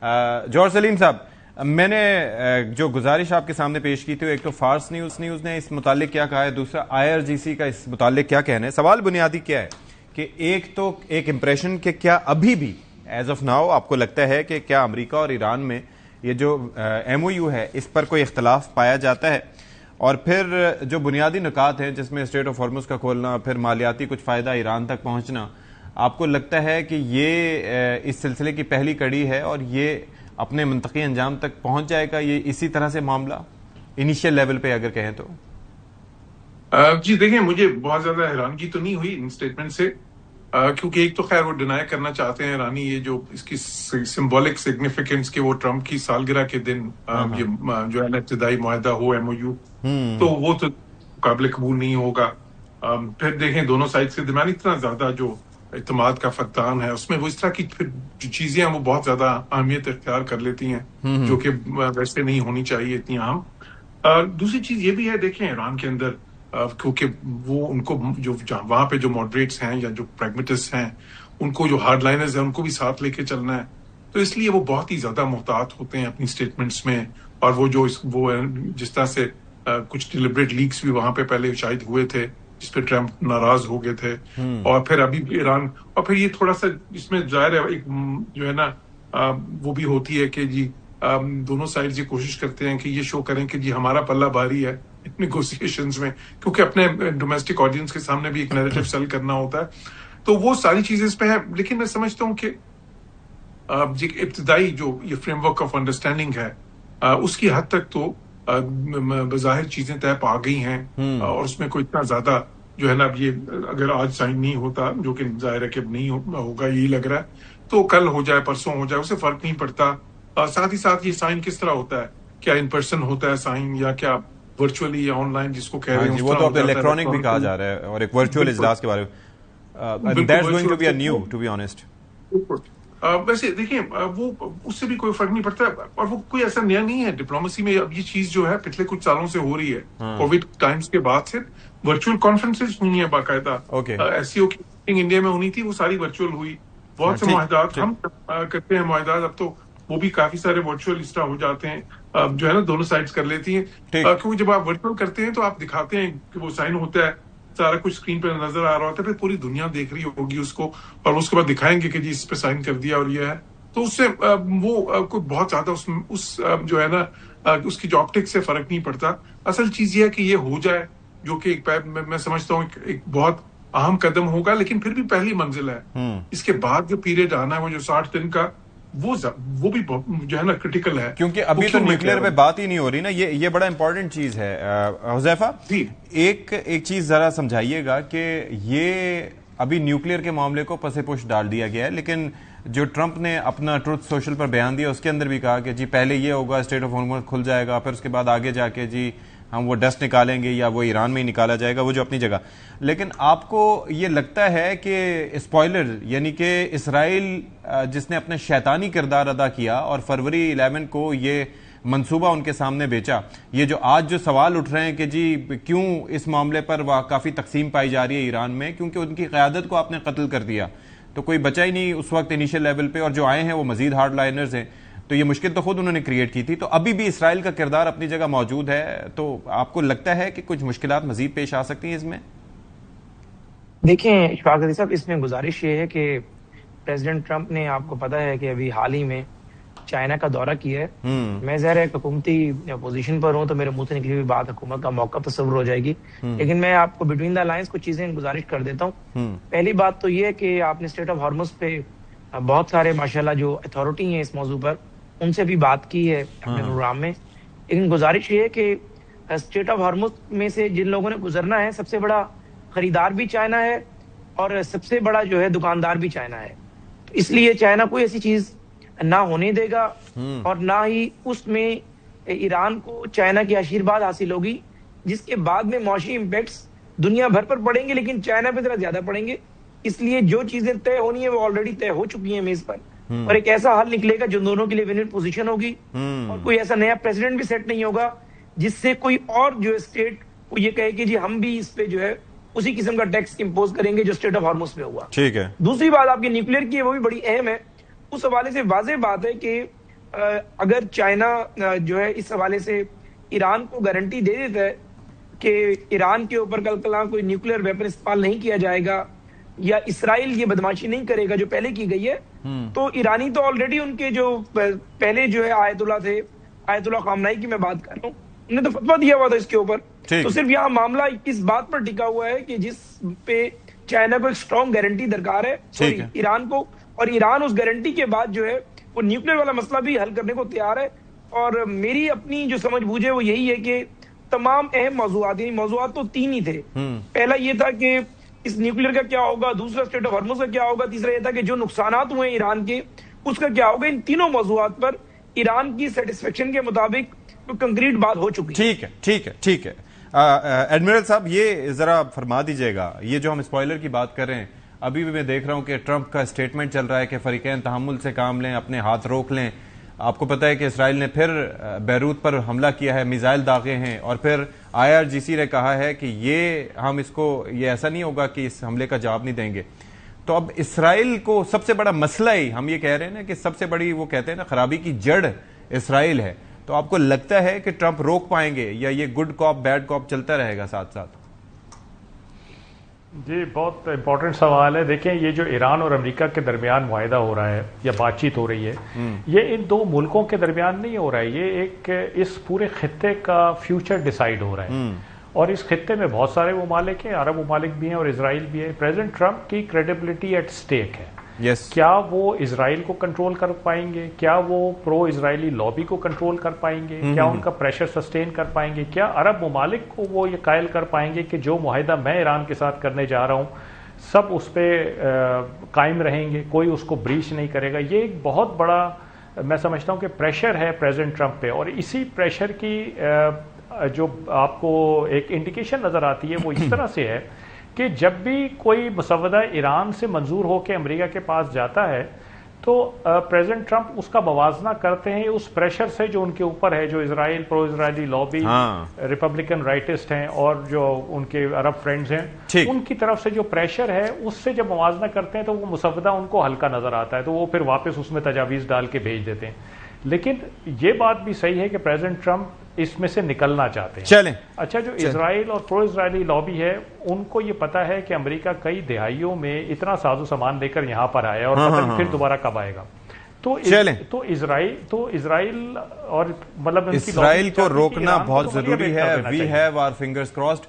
جوہر سلیم صاحب، میں نے جو گزارش آپ کے سامنے پیش کی تھی، ایک تو فارس نیوز نے اس متعلق کیا کہا ہے، دوسرا IRGC کا اس متعلق کیا کہنا ہے. سوال بنیادی کیا ہے کہ ایک امپریشن کہ کیا ابھی بھی ایز آف ناؤ آپ کو لگتا ہے کہ کیا امریکہ اور ایران میں یہ جو MOU ہے اس پر کوئی اختلاف پایا جاتا ہے، اور پھر جو بنیادی نکات ہیں جس میں اسٹریٹ آف ہارمز کا کھولنا، پھر مالیاتی کچھ فائدہ ایران تک پہنچنا، آپ کو لگتا ہے کہ یہ اس سلسلے کی پہلی کڑی ہے اور یہ اپنے منطقی انجام تک پہنچ جائے گا، یہ اسی طرح سے معاملہ انیشیل لیول پہ اگر کہیں تو؟ جی دیکھیں، مجھے بہت زیادہ حیرانگی تو نہیں ہوئی ان اسٹیٹمنٹ سے، کیونکہ ایک تو خیر وہ ڈینائی کرنا چاہتے ہیں ایرانی یہ جو اس کی سمبولک سگنیفیکینس کہ وہ ٹرمپ کی سالگرہ کے دن یہ جو ہے نا ابتدائی معاہدہ ہو MOU، تو وہ تو قابل قبول نہیں ہوگا. پھر دیکھیں دونوں سائڈ کے درمیان اتنا زیادہ جو اعتماد کا فقدان ہے، اس میں وہ اس طرح کی پھر جو چیزیں ہیں وہ بہت زیادہ اہمیت اختیار کر لیتی ہیں جو کہ ویسے نہیں ہونی چاہیے اتنی اہم. دوسری چیز یہ بھی ہے، دیکھیں ایران کے اندر کیونکہ وہ ان کو جو وہاں پہ جو ماڈریٹس ہیں یا جو پریگمیٹسٹ ہیں، ان کو جو ہارڈ لائنرز ہیں ان کو بھی ساتھ لے کے چلنا ہے، تو اس لیے وہ بہت ہی زیادہ محتاط ہوتے ہیں اپنی اسٹیٹمنٹس میں. اور وہ جو جس طرح سے کچھ ڈیلیبریٹ لیکس بھی وہاں پہ پہلے شاید ہوئے تھے جس پہ ٹرمپ ناراض ہو گئے تھے، اور پھر ابھی ایران، اور پھر یہ تھوڑا سا اس میں ظاہر ہے ایک جو ہے نا وہ بھی ہوتی ہے کہ جی دونوں سائڈز یہ کوشش کرتے ہیں کہ یہ شو کریں کہ جی ہمارا پلہ بھاری ہے نیگوسیشنز میں، کیونکہ اپنے ڈومیسٹک آڈینس کے سامنے بھی ایک نیریٹو سیل کرنا ہوتا ہے. تو وہ ساری چیزیں اس پہ ہیں، لیکن میں سمجھتا ہوں کہ ابتدائی جو یہ فریم ورک آف انڈرسٹینڈنگ ہے اس کی حد تک تو بظاہر چیزیں طے پا گئی ہیں، اور اس میں کوئی اتنا زیادہ جو ہے نا اب یہ اگر آج سائن نہیں ہوتا، جو کہ ظاہر ہے کہ نہیں ہوگا یہی لگ رہا ہے، تو کل ہو جائے پرسوں ہو جائے اسے فرق نہیں پڑتا. ساتھ ہی ساتھ یہ سائن کس طرح ہوتا ہے، کیا ان پرسن ہوتا ہے سائن یا کیا ورچولی یا آن لائن جس کو کہہ رہے ہیں، وہ تو اب الیکٹرانک بھی کہا جا رہا ہے، اور ایک ورچوئل اجلاس کے بارے میں that's going to be a new to be honest. ویسے دیکھیں وہ اس سے بھی کوئی فرق نہیں پڑتا، اور وہ کوئی ایسا نیا نہیں ہے ڈپلومیسی میں. اب یہ چیز جو ہے پچھلے کچھ سالوں سے ہو رہی ہے، کووڈ ٹائمز کے بعد سے ورچوئل کانفرنسز ہوئی ہیں باقاعدہ. SCO کی میٹنگ انڈیا میں ہونی تھی، وہ ساری ورچوئل ہوئی. بہت سے معاہدات ہم کرتے ہیں معاہدات، اب تو وہ بھی کافی سارے ورچوئل اس طرح ہو جاتے ہیں جو ہے نا دونوں سائڈز کر لیتی ہیں، کیونکہ جب آپ ورچوئل کرتے ہیں تو آپ دکھاتے ہیں کہ وہ سائن ہوتا ہے، سارا کچھ اسکرین پہ نظر آ رہا ہوتا ہے، پھر پوری دنیا دیکھ رہی ہوگی اس کو، اور اس کے بعد دکھائیں گے کہ جی اس پہ سائن کر دیا اور یہ ہے. تو اس سے وہ کوئی بہت زیادہ اس جو ہے نا اس کی جو آپٹکس سے فرق نہیں پڑتا. اصل چیز یہ ہے کہ یہ ہو جائے، جو کہ میں سمجھتا ہوں ایک بہت اہم قدم ہوگا، لیکن پھر بھی پہلی منزل ہے. اس کے بعد جو پیریڈ آنا ہے وہ جو 60 دن کا، وہ بھی جو ہے نا کرٹیکل ہے، کیونکہ ابھی تو نیوکلیئر پہ بات ہی نہیں ہو رہی نا. یہ بڑا امپورٹنٹ چیز ہے. حذیفہ، ایک چیز ذرا سمجھائیے گا کہ یہ ابھی نیوکلیئر کے معاملے کو پس پش ڈال دیا گیا ہے، لیکن جو ٹرمپ نے اپنا ٹروتھ سوشل پر بیان دیا اس کے اندر بھی کہا کہ جی پہلے یہ ہوگا، اسٹریٹ آف ہارمز کھل جائے گا، پھر اس کے بعد آگے جا کے جی ہم وہ ڈسٹ نکالیں گے یا وہ ایران میں ہی نکالا جائے گا، وہ جو اپنی جگہ. لیکن آپ کو یہ لگتا ہے کہ اسپوائلر یعنی کہ اسرائیل جس نے اپنا شیطانی کردار ادا کیا اور فروری 11 کو یہ منصوبہ ان کے سامنے بیچا، یہ جو آج جو سوال اٹھ رہے ہیں کہ جی کیوں اس معاملے پر کافی تقسیم پائی جا رہی ہے ایران میں، کیونکہ ان کی قیادت کو آپ نے قتل کر دیا، تو کوئی بچا ہی نہیں اس وقت انیشیل لیول پہ، اور جو آئے ہیں وہ مزید ہارڈ لائنرز ہیں، تو یہ مشکل تو خود انہوں نے کریٹ کی تھی. تو ابھی بھی اسرائیل کا کردار اپنی جگہ موجود ہے، تو آپ کو لگتا ہے کہ کچھ مشکلات مزید پیش آ سکتی ہیں اس میں؟ دیکھیں اشفاق علی صاحب، اس میں گزارش یہ ہے کہ پریزیڈنٹ ٹرمپ نے، آپ کو پتا ہے کہ ابھی حال ہی میں چائنا کا دورہ کیا ہے. میں ظاہر ہے حکومتی پوزیشن پر ہوں تو میرے منہ سے نکلی ہوئی بات حکومت کا موقع تصور ہو جائے گی، لیکن میں آپ کو بٹوین دا لائنز کچھ چیزیں گزارش کر دیتا ہوں. پہلی بات تو یہ ہے کہ آپ نے اسٹریٹ آف ہارمز پہ بہت سارے ماشاءاللہ جو اتھارٹی ہیں اس موضوع پر، ان سے بھی بات کی ہے اپنے پروگرام میں، لیکن گزارش یہ ہے کہ اسٹریٹ آف ہارمز میں سے جن لوگوں نے گزرنا ہے، سب سے بڑا خریدار بھی چائنا ہے اور سب سے بڑا جو ہے دکاندار بھی چائنا ہے. اس لیے چائنا کوئی ایسی چیز نہ ہونے دے گا، اور نہ ہی اس میں ایران کو چائنا کی آشیرواد حاصل ہوگی، جس کے بعد میں معاشی امپیکٹس دنیا بھر پر پڑیں گے لیکن چائنا پہ ذرا زیادہ پڑیں گے. اس لیے جو چیزیں طے ہونی ہیں وہ آلریڈی طے ہو چکی ہیں میز پر، اور ایک ایسا حل نکلے گا جو دونوں کے لیے ون ون پوزیشن ہوگی، اور کوئی ایسا نیا پریزیڈنٹ بھی سیٹ نہیں ہوگا جس سے کوئی اور جو اسٹیٹ کو یہ کہے کہ جی ہم بھی اس پہ جو ہے اسی قسم کا ٹیکس امپوز کریں گے جو اسٹیٹ آف ہارمز پہ ہوا. ٹھیک ہے. دوسری بات آپ کی نیوکلیئر کی ہے، وہ بھی بڑی اہم ہے. اس حوالے سے واضح بات ہے کہ اگر چائنا جو ہے اس حوالے سے ایران کو گارنٹی دے دیتا ہے کہ ایران کے اوپر کل کل کوئی نیوکلیر ویپن استعمال نہیں کیا جائے گا یا اسرائیل یہ بدماشی نہیں کرے گا جو پہلے کی گئی ہے، تو ایرانی تو آلریڈی ان کے جو پہلے جو ہے آیت اللہ تھے، آیت اللہ خامنائی کی میں بات کر رہا ہوں، انہوں نے تو فتویٰ دیا ہوا تھا اس کے اوپر. تو صرف یہاں معاملہ اس بات پر ٹکا ہوا ہے کہ جس پہ چائنا کو ایک اسٹرانگ گارنٹی درکار ہے ایران کو، اور ایران اس گارنٹی کے بعد جو ہے وہ نیوکلیر والا مسئلہ بھی حل کرنے کو تیار ہے. اور میری اپنی جو سمجھ بوجھ ہے وہ یہی ہے کہ تمام اہم موضوعات، یعنی موضوعات تو 3 ہی تھے. پہلا یہ تھا کہ اس نیوکلیر کا کیا ہوگا، دوسرا اسٹریٹ آف ہارمز کا کیا ہوگا، تیسرا یہ تھا کہ جو نقصانات ہوئے ہیں ایران کے اس کا کیا ہوگا. ان تینوں موضوعات پر ایران کی سیٹسفیکشن کے مطابق کنکریٹ بات ہو چکی ہے. ٹھیک ہے. ایڈمرل صاحب یہ ذرا فرما دیجئے گا، یہ جو ہم اسپوائلر کی بات کر رہے ہیں، ابھی بھی میں دیکھ رہا ہوں کہ ٹرمپ کا اسٹیٹمنٹ چل رہا ہے کہ فریقین تحمل سے کام لیں، اپنے ہاتھ روک لیں. آپ کو پتہ ہے کہ اسرائیل نے پھر بیروت پر حملہ کیا ہے، میزائل داغے ہیں، اور پھر IRGC نے کہا ہے کہ یہ ایسا نہیں ہوگا کہ اس حملے کا جواب نہیں دیں گے. تو اب اسرائیل کو سب سے بڑا مسئلہ ہی ہم یہ کہہ رہے ہیں نا کہ سب سے بڑی وہ کہتے ہیں نا خرابی کی جڑ اسرائیل ہے. تو آپ کو لگتا ہے کہ ٹرمپ روک پائیں گے یا یہ گڈ کاپ بیڈ کاپ چلتا رہے گا ساتھ ساتھ؟ جی بہت امپورٹنٹ سوال ہے. دیکھیں یہ جو ایران اور امریکہ کے درمیان معاہدہ ہو رہا ہے یا بات چیت ہو رہی ہے، یہ ان 2 ملکوں کے درمیان نہیں ہو رہا ہے، یہ ایک اس پورے خطے کا فیوچر ڈیسائیڈ ہو رہا ہے. اور اس خطے میں بہت سارے ممالک ہیں، عرب ممالک بھی ہیں اور اسرائیل بھی ہے. پریزیڈنٹ ٹرمپ کی کریڈیبلٹی ایٹ سٹیک ہے. کیا وہ اسرائیل کو کنٹرول کر پائیں گے؟ کیا وہ پرو اسرائیلی لابی کو کنٹرول کر پائیں گے؟ کیا ان کا پریشر سسٹین کر پائیں گے؟ کیا عرب ممالک کو وہ یہ قائل کر پائیں گے کہ جو معاہدہ میں ایران کے ساتھ کرنے جا رہا ہوں سب اس پہ قائم رہیں گے، کوئی اس کو بریچ نہیں کرے گا؟ یہ ایک بہت بڑا میں سمجھتا ہوں کہ پریشر ہے پریزیڈنٹ ٹرمپ پہ. اور اسی پریشر کی جو آپ کو ایک انڈیکیشن نظر آتی ہے وہ اس طرح سے ہے کہ جب بھی کوئی مسودہ ایران سے منظور ہو کے امریکہ کے پاس جاتا ہے تو پریزیڈنٹ ٹرمپ اس کا موازنہ کرتے ہیں اس پریشر سے جو ان کے اوپر ہے، جو اسرائیل پرو اسرائیلی لابی، ریپبلکن رائٹسٹ ہیں اور جو ان کے عرب فرینڈز ہیں، ان کی طرف سے جو پریشر ہے اس سے جب موازنہ کرتے ہیں تو وہ مسودہ ان کو ہلکا نظر آتا ہے، تو وہ پھر واپس اس میں تجاویز ڈال کے بھیج دیتے ہیں. لیکن یہ بات بھی صحیح ہے کہ پریزیڈنٹ ٹرمپ اس میں سے نکلنا چاہتے ہیں. چلیں اچھا، جو اسرائیل اور پرو اسرائیلی لابی ہے ان کو یہ پتا ہے کہ امریکہ کئی دہائیوں میں اتنا ساز و سامان لے کر یہاں پر آیا اور پتہ نہیں پھر دوبارہ کب آئے گا. تو اسرائیل اور مطلب اسرائیل کو روکنا بہت ضروری ہے. We have our fingers crossed.